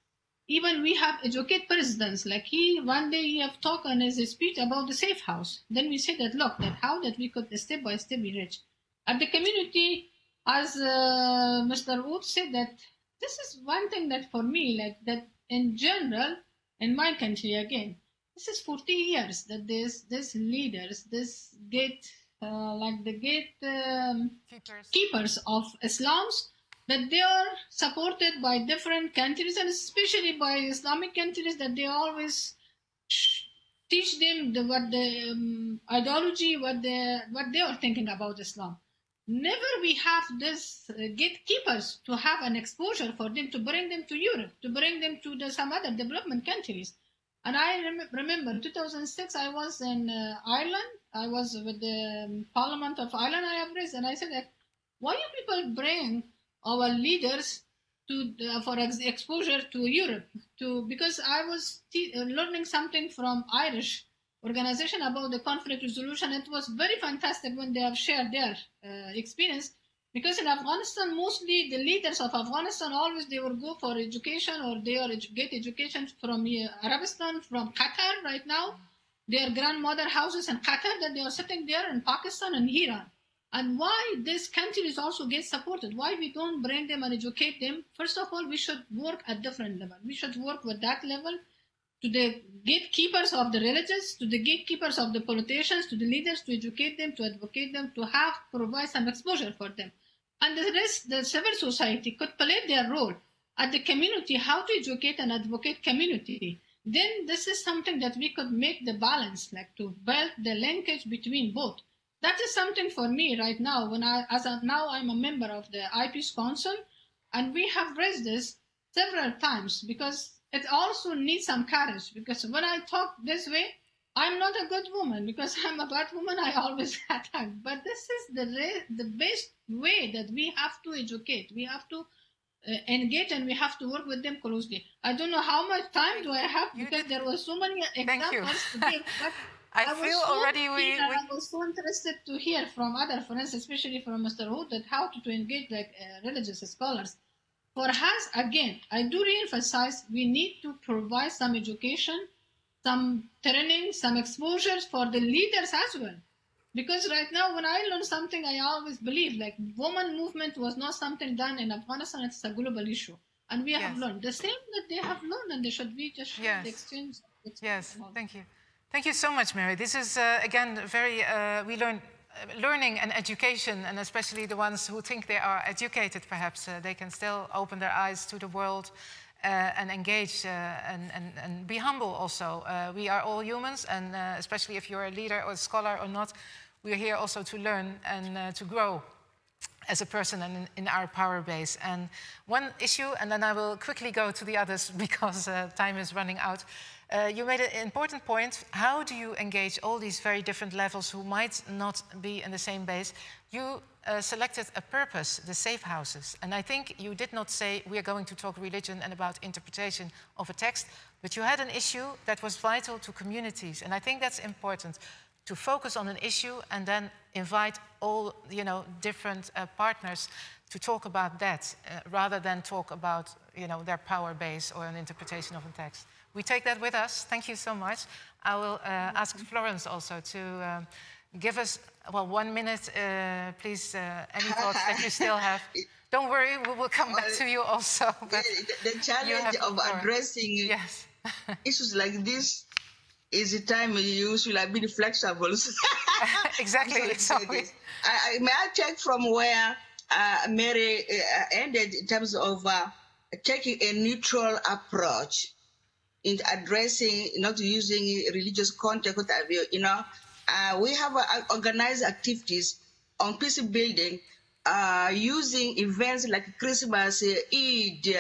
Even we have educated presidents, like one day he have talked in his speech about the safe house. Then we said that, look, that how that we could step by step reach. At the community, as Mr. Woud said, that this is one thing that for me, like that in general, in my country again, this is 40 years that this leaders, this like the gatekeepers of Islam's, that they are supported by different countries and especially by Islamic countries, that they always teach them what the ideology, what they are thinking about Islam. Never we have this gatekeepers to have an exposure for them, to bring them to Europe, to bring them to some other development countries. And I remember 2006, I was in Ireland. I was with the Parliament of Ireland, I have raised, and I said that, why do people bring our leaders for exposure to Europe? Because I was learning something from Irish organization about the conflict resolution. It was very fantastic when they have shared their experience, because in Afghanistan, mostly the leaders of Afghanistan always they will go for education, or they are get education from Arabistan, from Qatar right now. Their grandmother houses in Qatar, that they are sitting there in Pakistan and Iran. And why these countries also get supported? Why we don't bring them and educate them? First of all, we should work at different level. We should work with that level, to the gatekeepers of the religious, to the gatekeepers of the politicians, to the leaders, to educate them, to advocate them, to provide some exposure for them. And the rest, the civil society could play their role at the community, how to educate and advocate community. Then this is something that we could make the balance, like to build the linkage between both. That is something for me right now, when now I'm a member of the IP's Council, and we have raised this several times, because it also needs some courage, because when I talk this way, I'm not a good woman, because I'm a bad woman, I always attack. But this is the best way that we have to educate. We have to engage, and we have to work with them closely. I don't know how much time do I have, because there were so many examples to give. But I was so interested to hear from other friends, especially from Mr. Woud, that how to engage like religious scholars. For us, again, I do re-emphasize, we need to provide some education, some training, some exposures for the leaders as well. Because right now, when I learn something, I always believe, like, woman movement was not something done in Afghanistan, it's a global issue. And we have learned the same that they have learned, and they should be just share the exchange. Yes, thank you. Thank you so much, Mary. This is, again, very, we learn learning and education, and especially the ones who think they are educated, perhaps, they can still open their eyes to the world and engage and be humble also. We are all humans, and especially if you're a leader or a scholar or not, we're here also to learn and to grow as a person and in our power base. And one issue, and then I will quickly go to the others because time is running out. You made an important point. How do you engage all these very different levels who might not be in the same base? You selected a purpose, the safe houses. And I think you did not say we are going to talk religion and about interpretation of a text, but you had an issue that was vital to communities. And I think that's important, to focus on an issue and then invite all, different partners to talk about that, rather than talk about, their power base or an interpretation of a text. We take that with us. Thank you so much. I will ask Florence also to give us, 1 minute, please, any thoughts that you still have. Don't worry, we will come back to you also. But the challenge of addressing yes. issues like this is the time you should have been flexible. Exactly. May I take from where Mary ended in terms of taking a neutral approach in addressing, not using religious context, you know. We have organized activities on peace building using events like Christmas, Eid,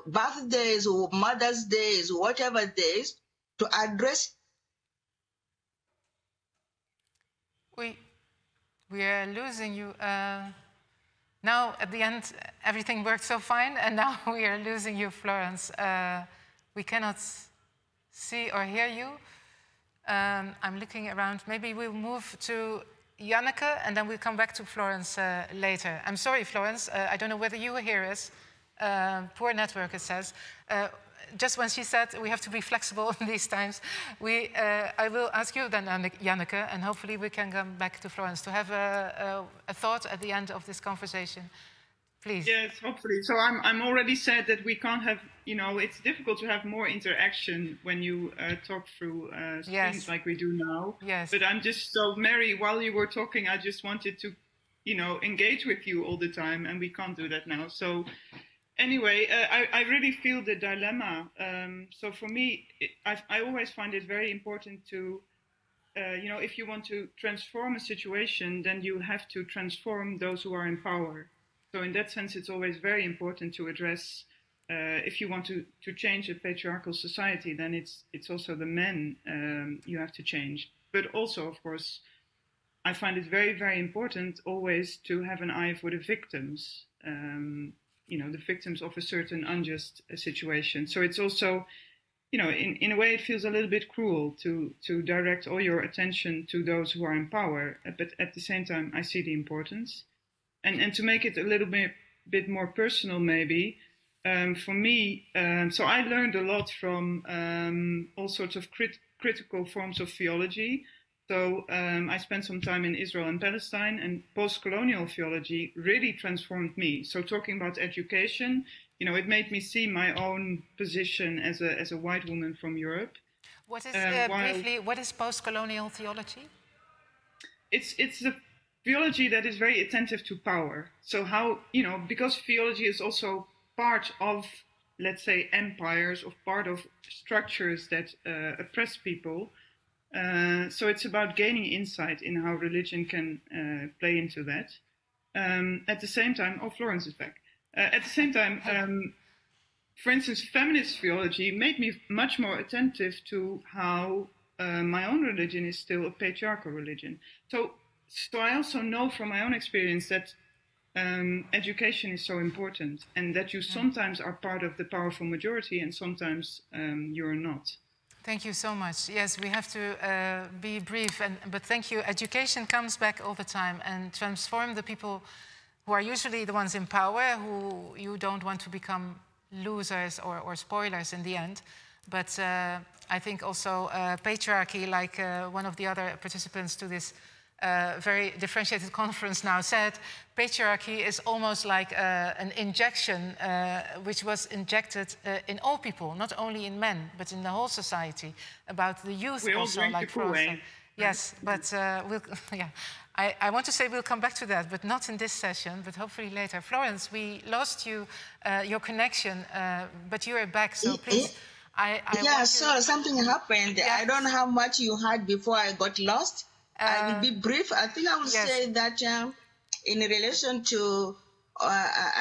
birthdays, or Mother's Days, whatever days, to address. We are losing you. Now, at the end, everything worked so fine, and now we are losing you, Florence. We cannot see or hear you. I'm looking around. Maybe we'll move to Janneke, and then we'll come back to Florence later. I'm sorry, Florence. I don't know whether you hear us. Poor network, it says. Just when she said we have to be flexible in these times, I will ask you then, Janneke, and hopefully we can come back to Florence to have a thought at the end of this conversation. Please. Yes, hopefully. So I'm already said that we can't have, you know, it's difficult to have more interaction when you talk through screens like we do now. Yes. But I'm just so, Mary, while you were talking, I just wanted to, you know, engage with you all the time, and we can't do that now. So anyway, I really feel the dilemma. So for me, I always find it very important to, you know, if you want to transform a situation, then you have to transform those who are in power. So in that sense, it's always very important to address, if you want to change a patriarchal society, then it's also the men you have to change. But also, of course, I find it very, very important always to have an eye for the victims, you know, the victims of a certain unjust situation. So it's also, you know, in a way, it feels a little bit cruel to direct all your attention to those who are in power. But at the same time, I see the importance. And to make it a little bit more personal, maybe, for me, so I learned a lot from all sorts of critical forms of theology. So I spent some time in Israel and Palestine, and post-colonial theology really transformed me. So talking about education, you know, it made me see my own position as a white woman from Europe. What is briefly? What is post-colonial theology? It's the theology that is very attentive to power. So how, you know, because theology is also part of, let's say, empires, or part of structures that oppress people. So it's about gaining insight in how religion can play into that. At the same time, Florence is back. At the same time, for instance, feminist theology made me much more attentive to how my own religion is still a patriarchal religion. So I also know from my own experience that education is so important, and that you sometimes are part of the powerful majority and sometimes you're not. Thank you so much. Yes, we have to be brief, but thank you. Education comes back all the time and transform the people who are usually the ones in power, who you don't want to become losers or spoilers in the end. But I think also patriarchy, like one of the other participants to this very differentiated conference now said, patriarchy is almost like an injection which was injected in all people, not only in men, but in the whole society, about the youth we also, like Florence. Yes, but I want to say we'll come back to that, but not in this session, but hopefully later. Florence, we lost you, your connection, but you are back, so please. Something happened. Yeah. I don't know how much you had before I got lost. I will be brief. I think I will say that in relation to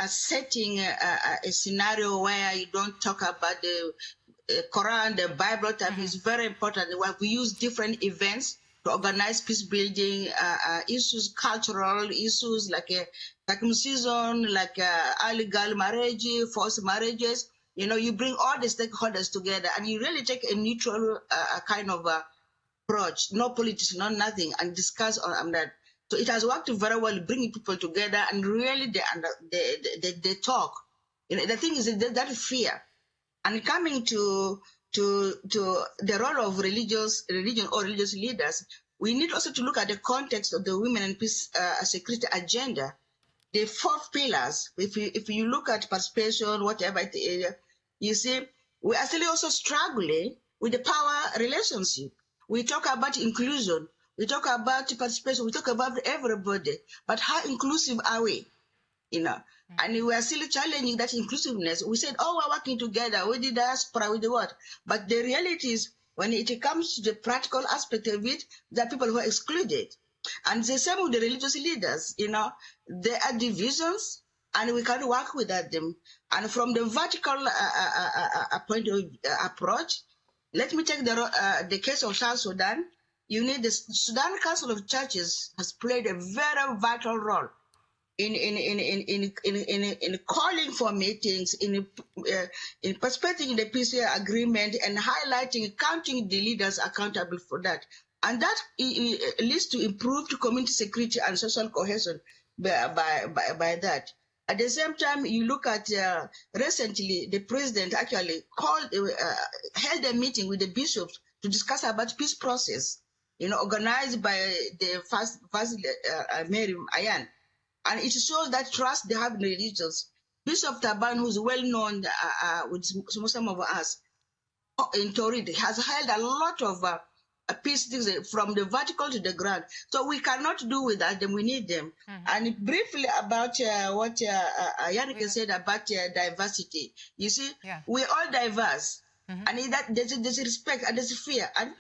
setting a scenario where you don't talk about the Quran, the Bible type is very important. Where we use different events to organize peace building issues, cultural issues like circumcision, like illegal marriage, forced marriages. You know, you bring all the stakeholders together and you really take a neutral kind of approach, no politics, no nothing, and discuss on that. So it has worked very well, bringing people together, and really they talk. You know, the thing is that fear, and coming to the role of religion or religious leaders, we need also to look at the context of the women and peace security agenda. the 4 pillars, if you look at participation, whatever it is, you see, we are still also struggling with the power relationship. We talk about inclusion, we talk about participation, we talk about everybody, but how inclusive are we? You know, and we are still challenging that inclusiveness. We said, oh, we're working together with the diaspora, with the what? But the reality is, when it comes to the practical aspect of it, there are people who are excluded. And the same with the religious leaders, you know, there are divisions and we can work without them. And from the vertical point of approach, let me take the case of South Sudan. You need the Sudan Council of Churches has played a very vital role in calling for meetings, in participating in the peace agreement and highlighting, counting the leaders accountable for that. And that leads to improved community security and social cohesion by that. At the same time, you look at recently, the president actually held a meeting with the bishops to discuss about peace process, you know, organized by the first Mary Ayan. And it shows that trust they have in religions. Bishop Taban, who's well known with some of us in Torrid, has held a lot of peace things from the vertical to the ground. So we cannot do without them. We need them. And briefly about what Janneke said about diversity. You see, we're all diverse. And that there's respect and there's fear. And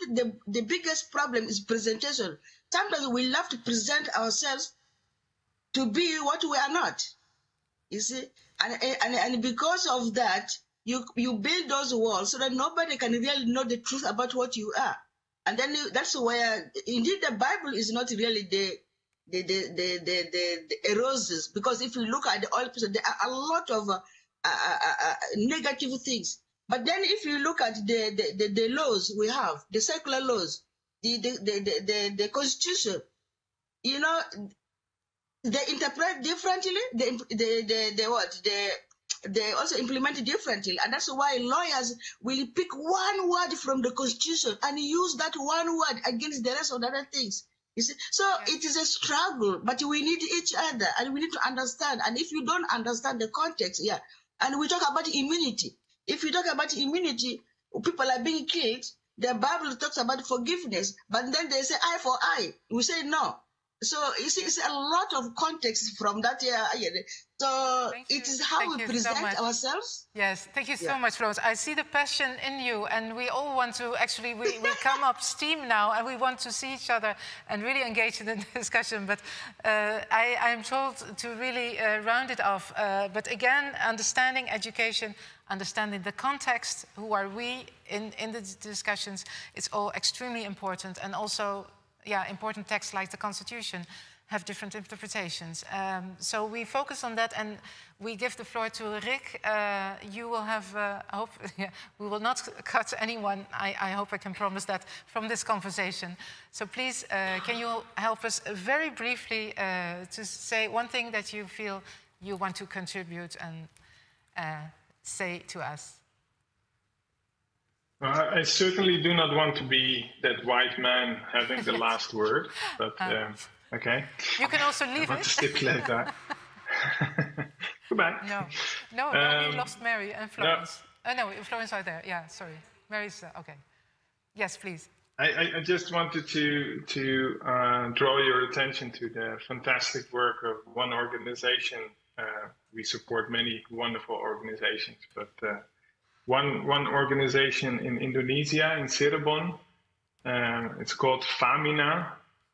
the biggest problem is presentation. Sometimes we love to present ourselves to be what we are not, you see, and because of that, you build those walls so that nobody can really know the truth about what you are, and then that's where indeed the Bible is not really the roses, because if you look at the old episode, there are a lot of negative things. But then if you look at the laws we have, the secular laws, the constitution, you know. They interpret differently. They also implement it differently, and that's why lawyers will pick one word from the constitution and use that one word against the rest of the other things. You see, so it is a struggle, but we need each other, and we need to understand. And if you don't understand the context, and we talk about immunity. If you talk about immunity, people are being killed. The Bible talks about forgiveness, but then they say eye for eye. We say no. So you see, it's a lot of context from that. So it is how we present ourselves. Yes, thank you so much, Florence. I see the passion in you, and we all want to actually, we come up steam now, and we want to see each other and really engage in the discussion. But I'm told to really round it off. But again, understanding education, understanding the context, who are we in the discussions, it's all extremely important. And also, important texts like the Constitution have different interpretations. So we focus on that, and we give the floor to Rick. You will have, we will not cut anyone. I hope I can promise that from this conversation. So please, can you help us very briefly to say one thing that you feel you want to contribute and say to us? I certainly do not want to be that white man having the last word, but okay. You can also leave I want to stipulate that. Goodbye. No, we lost Mary and Florence. No, Florence are there. Yeah, sorry. Mary's okay. Yes, please. I just wanted to draw your attention to the fantastic work of one organization. We support many wonderful organizations, but one organization in Indonesia, in Cirebon, it's called Famina,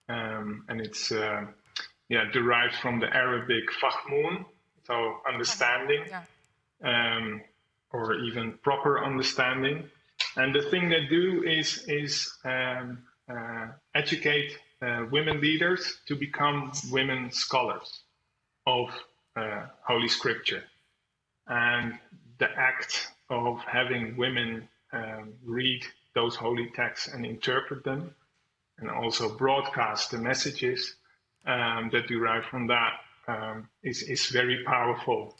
and it's derived from the Arabic fahmun, so understanding, or even proper understanding. And the thing they do is educate women leaders to become women scholars of Holy Scripture. And the act of having women read those holy texts and interpret them, and also broadcast the messages that derive from that, is very powerful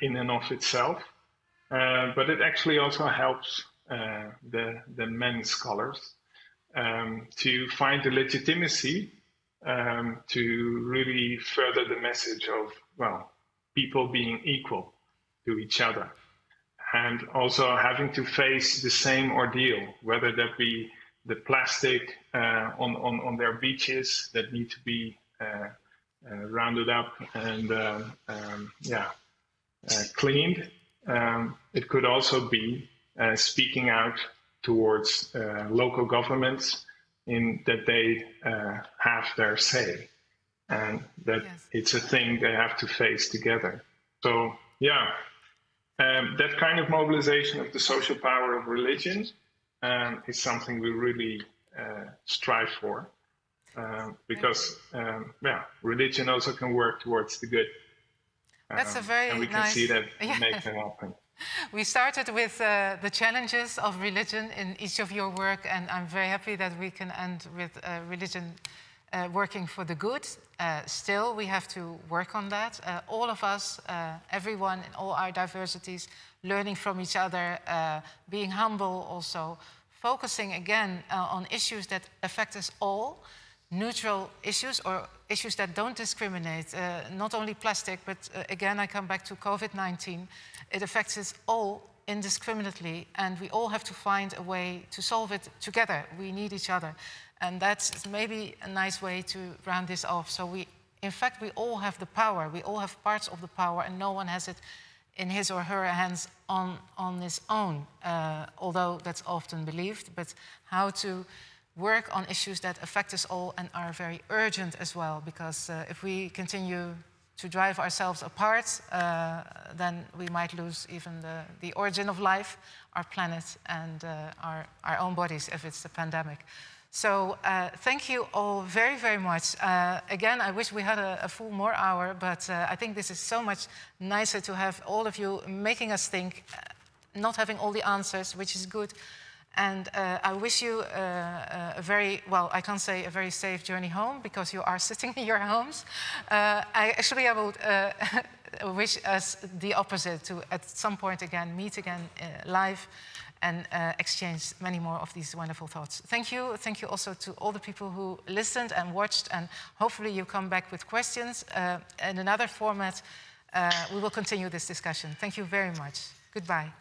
in and of itself. But it actually also helps the men scholars to find the legitimacy to really further the message of well, people being equal to each other, and also having to face the same ordeal, whether that be the plastic on their beaches that need to be rounded up and cleaned. It could also be speaking out towards local governments in that they have their say, and that it's a thing they have to face together. So yeah, that kind of mobilization of the social power of religion is something we really strive for, because religion also can work towards the good. That's a very and we can see that make that happen. We started with the challenges of religion in each of your work, and I'm very happy that we can end with religion working for the good. Still, we have to work on that. All of us, everyone in all our diversities, learning from each other, being humble also, focusing again on issues that affect us all, neutral issues or issues that don't discriminate, not only plastic, but again, I come back to COVID-19. It affects us all indiscriminately, and we all have to find a way to solve it together. We need each other. And that's maybe a nice way to round this off. So in fact, we all have the power. We all have parts of the power, and no one has it in his or her hands on his own, although that's often believed. But how to work on issues that affect us all and are very urgent as well, because if we continue to drive ourselves apart, then we might lose even the origin of life, our planet, and our own bodies if it's a pandemic. So thank you all very, very much. Again, I wish we had a full more hour, but I think this is so much nicer to have all of you making us think, not having all the answers, which is good. And I wish you a very, well, I can't say a very safe journey home, because you are sitting in your homes. I would wish us the opposite, to at some point again, meet again live and exchange many more of these wonderful thoughts. Thank you. Thank you also to all the people who listened and watched, and hopefully you come back with questions. In another format, we will continue this discussion. Thank you very much. Goodbye.